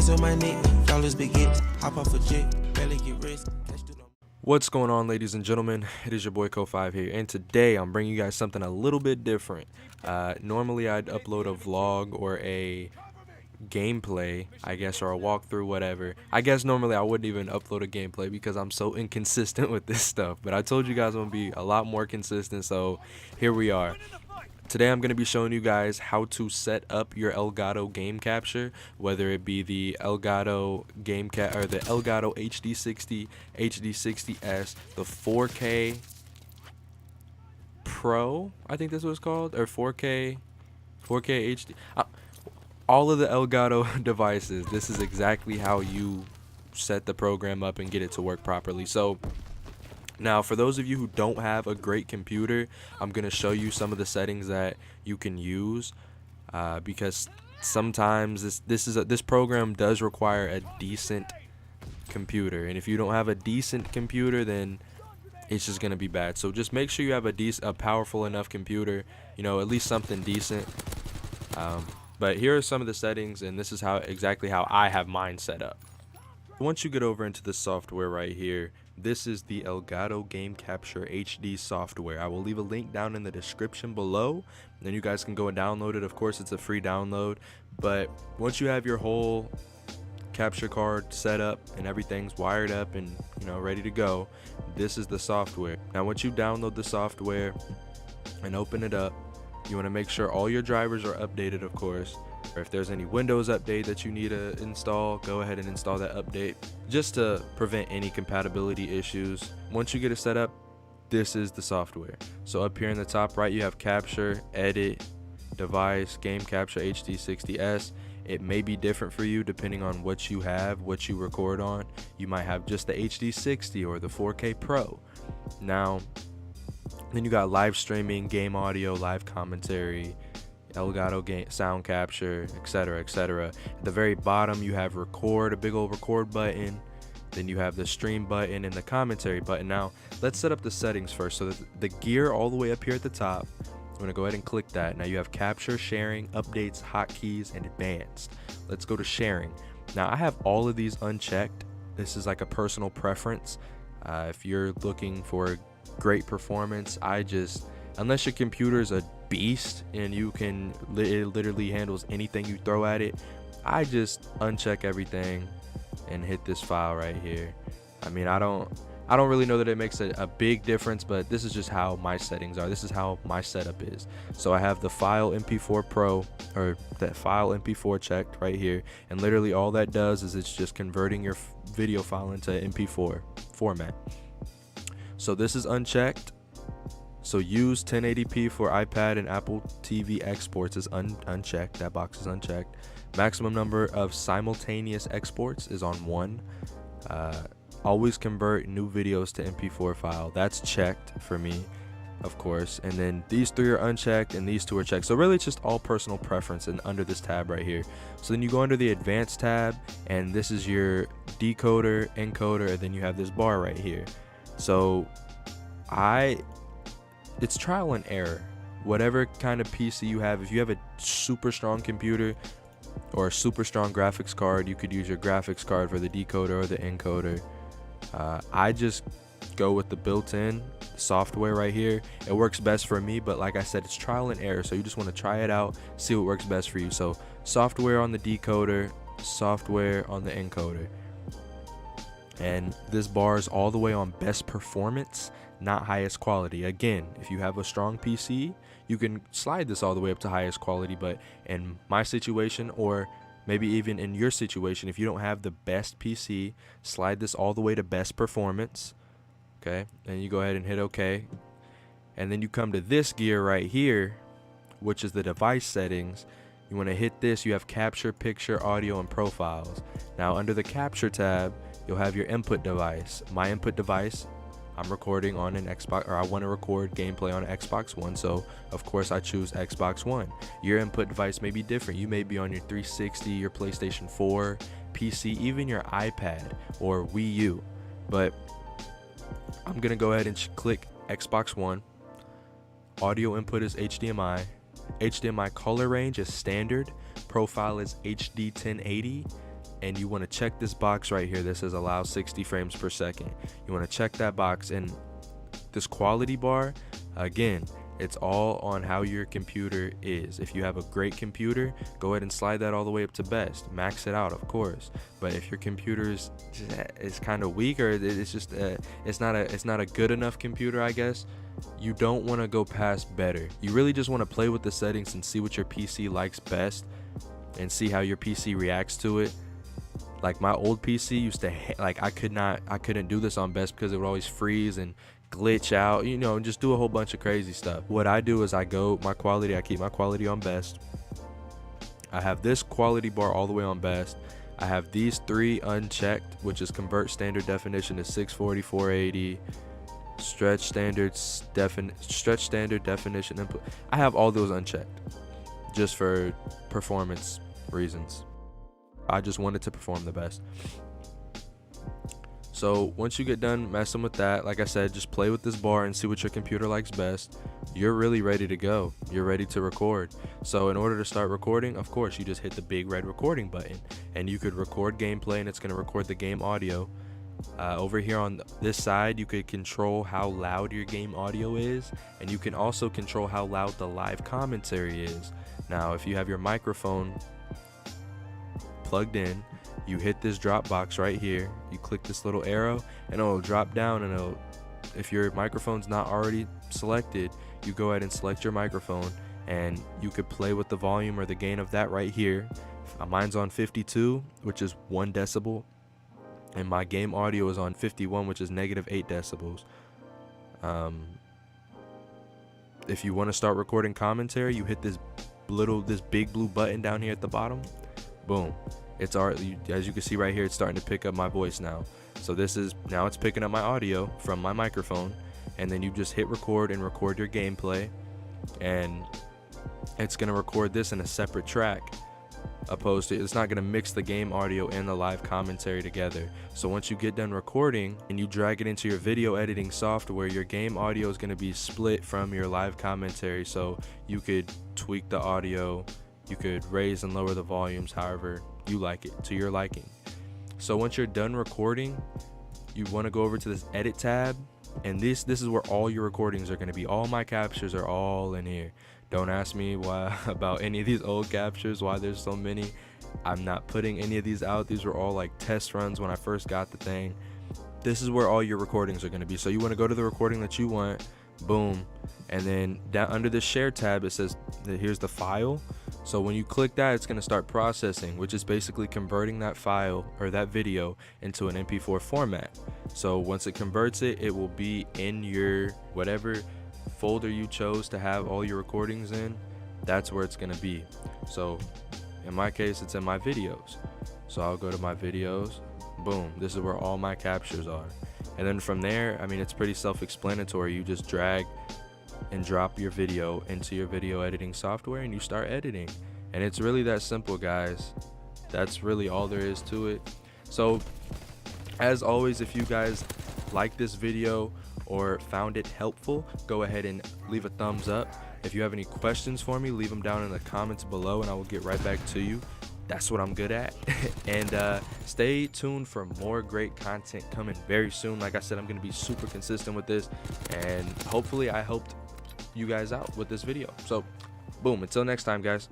ice on my neck, flawless baguette. Hop off a jet, barely get rest. What's going on, ladies and gentlemen? It is your boy Co5 here, and today I'm bringing you guys something a little bit different. Normally I'd upload a vlog or a gameplay, I guess, or a walkthrough, whatever. I guess normally I wouldn't even upload a gameplay because I'm so inconsistent with this stuff, but I told you guys I'm gonna be a lot more consistent, so here we are. Today I'm going to be showing you guys how to set up your Elgato game capture, whether it be the Elgato or the Elgato HD60, HD60S, the 4K Pro, I think that's what it's called, or 4K HD. All of the Elgato devices, this is exactly how you set the program up and get it to work properly. So now, for those of you who don't have a great computer, I'm going to show you some of the settings that you can use because sometimes this program does require a decent computer, and if you don't have a decent computer, then it's just going to be bad. So just make sure you have a powerful enough computer, you know, at least something decent. But here are some of the settings, and this is exactly how I have mine set up. Once you get over into the software right here, this is the Elgato Game Capture HD software. I will leave a link down in the description below, and then you guys can go and download it. Of course, it's a free download, but once you have your whole capture card set up and everything's wired up and, you know, ready to go, this is the software. Now, once you download the software and open it up, you want to make sure all your drivers are updated, of course. Or if there's any Windows update that you need to install, go ahead and install that update just to prevent any compatibility issues. Once you get it set up, this is the software. So up here in the top right, you have Capture, Edit, Device, Game Capture HD60S. It may be different for you depending on what you have, what you record on. You might have just the HD60 or the 4K Pro. Now, then you got live streaming, game audio, live commentary, Elgato game sound capture, etc., etc. At the very bottom you have record, a big old record button. Then you have the stream button and the commentary button. Now let's set up the settings first. So the gear all the way up here at the top, I'm going to go ahead and click that. Now you have capture, sharing, updates, hotkeys, and advanced. Let's go to sharing. Now I have all of these unchecked. This is like a personal preference. If you're looking for great performance, unless your computer is a beast and it literally handles anything you throw at it, I just uncheck everything and hit this file right here. I mean, I don't really know that it makes a big difference, but this is just how my settings are. This is how my setup is. So I have the file MP4 Pro, or that file MP4 checked right here, and literally all that does is it's just converting your video file into MP4 format. So this is unchecked. So use 1080p for iPad and Apple TV exports is unchecked. That box is unchecked. Maximum number of simultaneous exports is on 1. Always convert new videos to MP4 file. That's checked for me, of course. And then these 3 are unchecked and these 2 are checked. So really it's just all personal preference and under this tab right here. So then you go under the advanced tab, and this is your decoder, encoder, and then you have this bar right here. So it's trial and error. Whatever kind of PC you have, if you have a super strong computer or a super strong graphics card, you could use your graphics card for the decoder or the encoder. I just go with the built-in software right here. It works best for me, but like I said, it's trial and error, so you just want to try it out, see what works best for you. So software on the decoder, software on the encoder. And this bar is all the way on best performance, not highest quality. Again, if you have a strong PC, you can slide this all the way up to highest quality, but in my situation, or maybe even in your situation, if you don't have the best PC, slide this all the way to best performance. Okay, and you go ahead and hit OK, and then you come to this gear right here, which is the device settings. You want to hit this. You have capture, picture, audio, and profiles. Now under the capture tab, you'll have your input device. My input device, I'm recording on an Xbox, or I want to record gameplay on an Xbox One, so of course I choose Xbox One. Your input device may be different. You may be on your 360, your PlayStation 4, PC, even your iPad or Wii U. But I'm gonna go ahead and click Xbox One. Audio input is HDMI. HDMI color range is standard. Profile is HD 1080. and you want to check this box right here that says allow 60 frames per second. You want to check that box, and this quality bar, again, it's all on how your computer is. If you have a great computer, go ahead and slide that all the way up to best. Max it out, of course. But if your computer is kind of weak, or it's just it's not a good enough computer, I guess, you don't want to go past better. You really just want to play with the settings and see what your PC likes best, and see how your PC reacts to it. Like my old PC used to I couldn't do this on best because it would always freeze and glitch out, you know, and just do a whole bunch of crazy stuff. What I do is I keep my quality on best. I have this quality bar all the way on best. I have these 3 unchecked, which is convert standard definition to 640, 480, stretch standard definition input. I have all those unchecked just for performance reasons. I just wanted to perform the best. So once you get done messing with that, like I said, just play with this bar and see what your computer likes best. You're really ready to go. You're ready to record. So in order to start recording, of course, you just hit the big red recording button, and you could record gameplay, and it's going to record the game audio. Over here on this side, you could control how loud your game audio is, and you can also control how loud the live commentary is. Now, if you have your microphone plugged in, you hit this drop box right here, you click this little arrow, and it'll drop down, and if your microphone's not already selected, you go ahead and select your microphone, and you could play with the volume or the gain of that right here. Mine's on 52, which is 1 decibel, and my game audio is on 51, which is -8 decibels. If you want to start recording commentary, you hit this big blue button down here at the bottom. Boom. It's already, as you can see right here, it's starting to pick up my voice now. So now it's picking up my audio from my microphone, and then you just hit record and record your gameplay, and it's going to record this in a separate track, opposed to, it's not going to mix the game audio and the live commentary together. So once you get done recording and you drag it into your video editing software, your game audio is going to be split from your live commentary, so you could tweak the audio, you could raise and lower the volumes however you like it, to your liking. So once you're done recording, you want to go over to this edit tab, and this is where all your recordings are going to be. All my captures are all in here. Don't ask me why about any of these old captures, why there's so many. I'm not putting any of these out. These were all like test runs when I first got the thing. This is where all your recordings are going to be. So you want to go to the recording that you want, boom, and then down under the share tab, it says that here's the file. So when you click that, it's going to start processing, which is basically converting that file or that video into an MP4 format. So once it converts it, it will be in your whatever folder you chose to have all your recordings in. That's where it's going to be. So in my case, it's in my videos. So I'll go to my videos, boom, this is where all my captures are. And then from there, I mean, it's pretty self-explanatory. You just drag and drop your video into your video editing software, and you start editing. And it's really that simple, guys. That's really all there is to it. So as always, if you guys like this video or found it helpful, go ahead and leave a thumbs up. If you have any questions for me, leave them down in the comments below, and I will get right back to you. That's what I'm good at. And stay tuned for more great content coming very soon. Like I said, I'm going to be super consistent with this, and hopefully I helped you guys out with this video. So boom, until next time, guys.